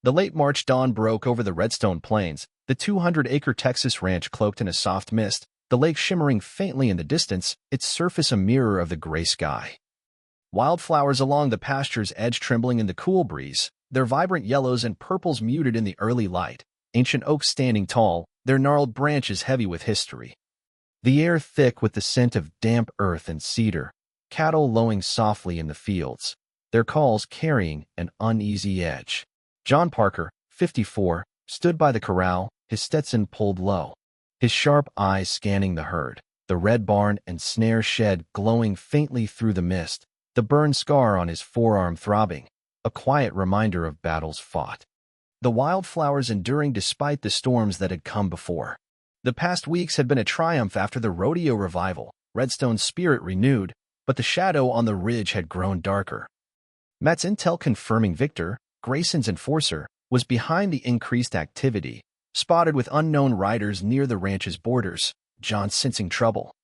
The late March dawn broke over the Redstone plains, the 200-acre Texas ranch cloaked in a soft mist, the lake shimmering faintly in the distance, its surface a mirror of the gray sky. Wildflowers along the pasture's edge trembling in the cool breeze, their vibrant yellows and purples muted in the early light, ancient oaks standing tall, their gnarled branches heavy with history. The air thick with the scent of damp earth and cedar, cattle lowing softly in the fields, their calls carrying an uneasy edge. John Parker, 54, stood by the corral, his Stetson pulled low, his sharp eyes scanning the herd, the red barn and snare shed glowing faintly through the mist, the burn scar on his forearm throbbing, a quiet reminder of battles fought. The wildflowers enduring despite the storms that had come before. The past weeks had been a triumph after the rodeo revival, Redstone's spirit renewed, but the shadow on the ridge had grown darker. Matt's intel confirming Victor, Grayson's enforcer, was behind the increased activity, spotted with unknown riders near the ranch's borders, John sensing trouble.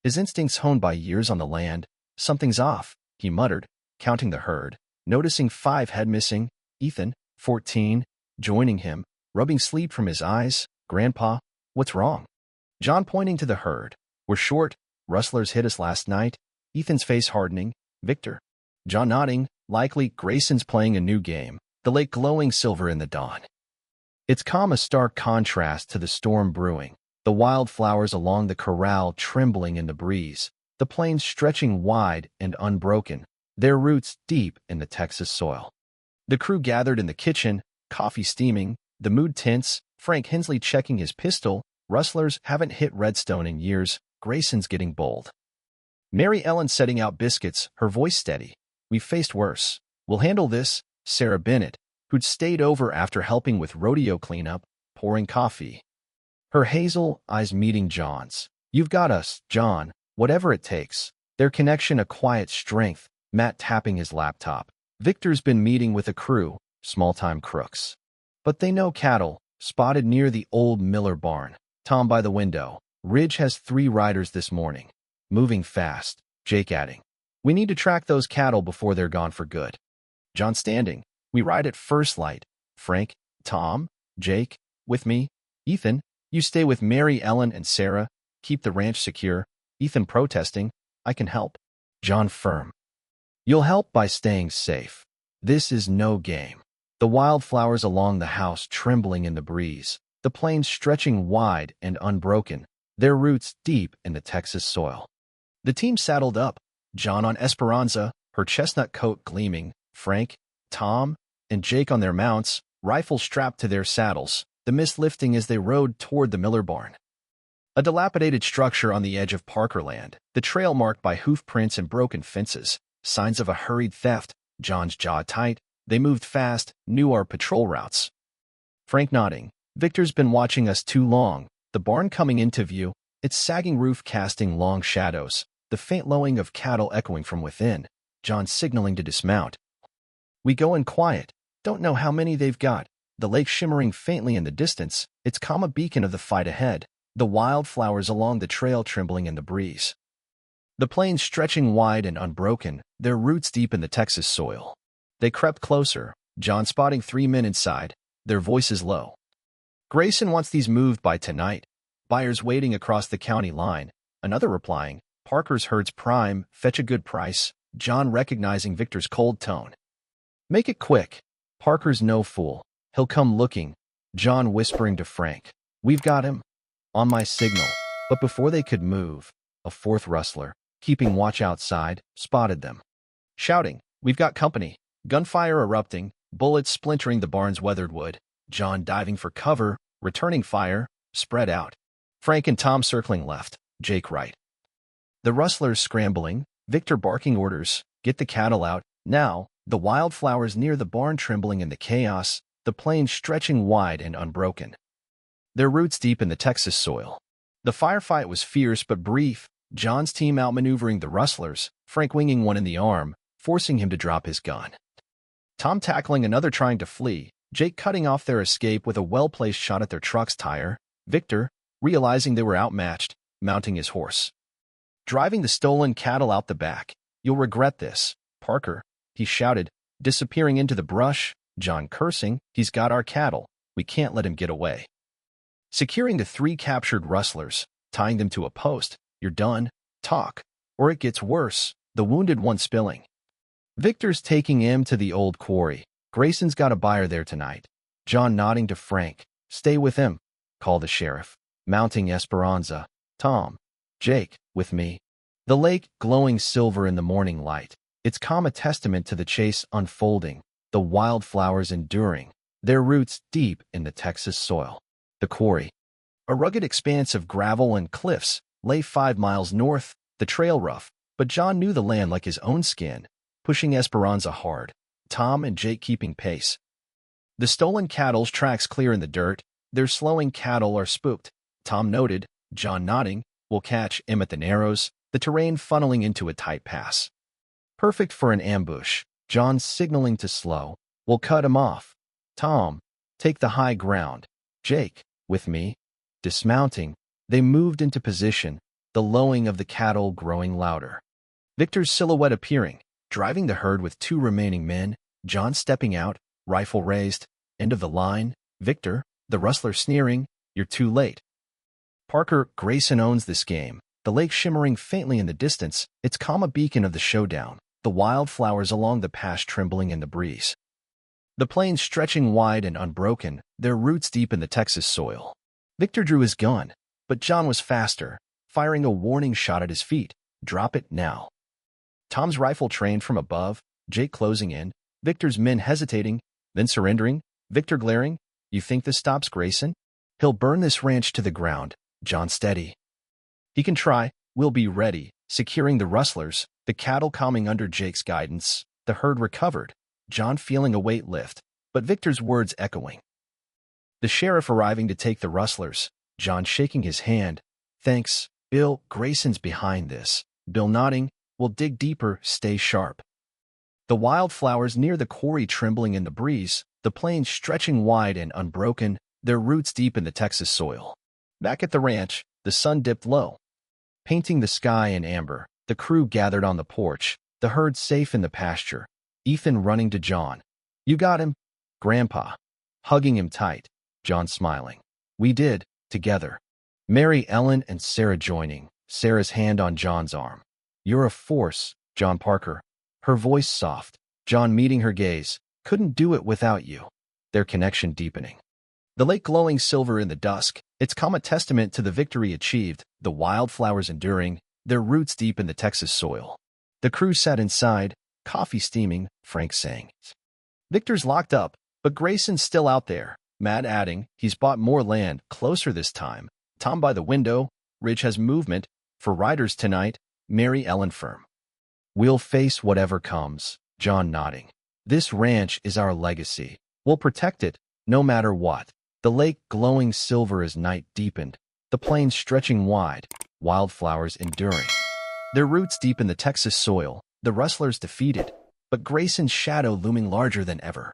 His instincts honed by years on the land. Something's off, he muttered, counting the herd, noticing 5 head missing, Ethan, 14, joining him, rubbing sleep from his eyes. Grandpa, what's wrong? John pointing to the herd. We're short, rustlers hit us last night, Ethan's face hardening. Victor. John nodding, likely Grayson's playing a new game, the lake glowing silver in the dawn. Its calm a stark contrast to the storm brewing, the wildflowers along the corral trembling in the breeze, the plains stretching wide and unbroken, their roots deep in the Texas soil. The crew gathered in the kitchen, coffee steaming, the mood tense, Frank Hensley checking his pistol. Rustlers haven't hit Redstone in years, Grayson's getting bold. Mary Ellen setting out biscuits, her voice steady. We've faced worse. We'll handle this. Sarah Bennett, who'd stayed over after helping with rodeo cleanup, pouring coffee. Her hazel eyes meeting John's. You've got us, John, whatever it takes. Their connection a quiet strength, Matt tapping his laptop. Victor's been meeting with a crew, small-time crooks. But they know cattle, spotted near the old Miller barn. Tom by the window. Ridge has 3 riders this morning. Moving fast, Jake adding. We need to track those cattle before they're gone for good. John standing. We ride at first light. Frank, Tom, Jake, with me. Ethan, you stay with Mary Ellen and Sarah. Keep the ranch secure. Ethan protesting. I can help. John firm. You'll help by staying safe. This is no game. The wildflowers along the house trembling in the breeze, the plains stretching wide and unbroken, their roots deep in the Texas soil. The team saddled up, John on Esperanza, her chestnut coat gleaming, Frank, Tom, and Jake on their mounts, rifles strapped to their saddles, the mist lifting as they rode toward the Miller barn. A dilapidated structure on the edge of Parkerland, the trail marked by hoof prints and broken fences, signs of a hurried theft. John's jaw tight. They moved fast, knew our patrol routes. Frank nodding. Victor's been watching us too long. The barn coming into view, its sagging roof casting long shadows, the faint lowing of cattle echoing from within. John signaling to dismount. We go in quiet. Don't know how many they've got. The lake shimmering faintly in the distance, its calm a beacon of the fight ahead. The wildflowers along the trail trembling in the breeze. The plains stretching wide and unbroken, their roots deep in the Texas soil. They crept closer, John spotting 3 men inside, their voices low. Grayson wants these moved by tonight. Buyers waiting across the county line. Another replying, Parker's herd's prime, fetch a good price. John recognizing Victor's cold tone. Make it quick. Parker's no fool. He'll come looking. John whispering to Frank. We've got him. On my signal. But before they could move, a 4th rustler, keeping watch outside, spotted them. Shouting, we've got company. Gunfire erupting, bullets splintering the barn's weathered wood. John diving for cover, returning fire, spread out. Frank and Tom circling left, Jake right. The rustlers scrambling, Victor barking orders, get the cattle out, now, the wildflowers near the barn trembling in the chaos, the plains stretching wide and unbroken. Their roots deep in the Texas soil. The firefight was fierce but brief, John's team outmaneuvering the rustlers, Frank winging one in the arm, forcing him to drop his gun. Tom tackling another trying to flee, Jake cutting off their escape with a well-placed shot at their truck's tire, Victor, realizing they were outmatched, mounting his horse. Driving the stolen cattle out the back. You'll regret this, Parker, he shouted, disappearing into the brush. John cursing, "He's got our cattle. We can't let him get away." Securing the 3 captured rustlers, tying them to a post. "You're done. Talk, or it gets worse," the wounded one spilling. Victor's taking him to the old quarry. "Grayson's got a buyer there tonight." John nodding to Frank. "Stay with him," called the sheriff. Mounting Esperanza. "Tom, Jake, with me." The lake glowing silver in the morning light. Its calm a testament to the chase unfolding, the wildflowers enduring, their roots deep in the Texas soil. The quarry, a rugged expanse of gravel and cliffs, lay 5 miles north, the trail rough, but John knew the land like his own skin, pushing Esperanza hard, Tom and Jake keeping pace. The stolen cattle's tracks clear in the dirt, their slowing cattle are spooked. Tom noted, John nodding, "We'll catch him at the narrows," the terrain funneling into a tight pass. Perfect for an ambush. John signaling to slow. "We'll cut him off." Tom, "Take the high ground." Jake, "With me." Dismounting, they moved into position, the lowing of the cattle growing louder. Victor's silhouette appearing, driving the herd with 2 remaining men, John stepping out, rifle raised, end of the line. Victor, the rustler sneering, "You're too late." Parker, "Grayson owns this game." The lake shimmering faintly in the distance, its calm a beacon of the showdown, the wildflowers along the path trembling in the breeze. The plains stretching wide and unbroken, their roots deep in the Texas soil. Victor drew his gun, but John was faster, firing a warning shot at his feet. "Drop it now." Tom's rifle trained from above, Jake closing in, Victor's men hesitating, then surrendering, Victor glaring, "You think this stops Grayson? He'll burn this ranch to the ground." John steady. "He can try. We'll be ready." Securing the rustlers, the cattle calming under Jake's guidance, the herd recovered, John feeling a weight lift, but Victor's words echoing. The sheriff arriving to take the rustlers, John shaking his hand. "Thanks, Bill. Grayson's behind this." Bill nodding, "We'll dig deeper. Stay sharp." The wildflowers near the quarry trembling in the breeze, the plains stretching wide and unbroken, their roots deep in the Texas soil. Back at the ranch, the sun dipped low, painting the sky in amber. The crew gathered on the porch, the herd safe in the pasture. Ethan running to John. "You got him?" Grandpa, hugging him tight. John smiling. "We did, together." Mary Ellen and Sarah joining, Sarah's hand on John's arm. "You're a force." John Parker, her voice soft. John meeting her gaze. "Couldn't do it without you." Their connection deepening. The lake glowing silver in the dusk, its calm a testament to the victory achieved, the wildflowers enduring, their roots deep in the Texas soil. The crew sat inside, coffee steaming, Frank saying. "Victor's locked up, but Grayson's still out there." Matt adding, "He's bought more land, closer this time." Tom by the window, "Ridge has movement. For riders tonight." Mary Ellen firm. "We'll face whatever comes." John nodding. "This ranch is our legacy. We'll protect it, no matter what." The lake glowing silver as night deepened, the plains stretching wide, wildflowers enduring. Their roots deep in the Texas soil, the rustlers defeated, but Grayson's shadow looming larger than ever.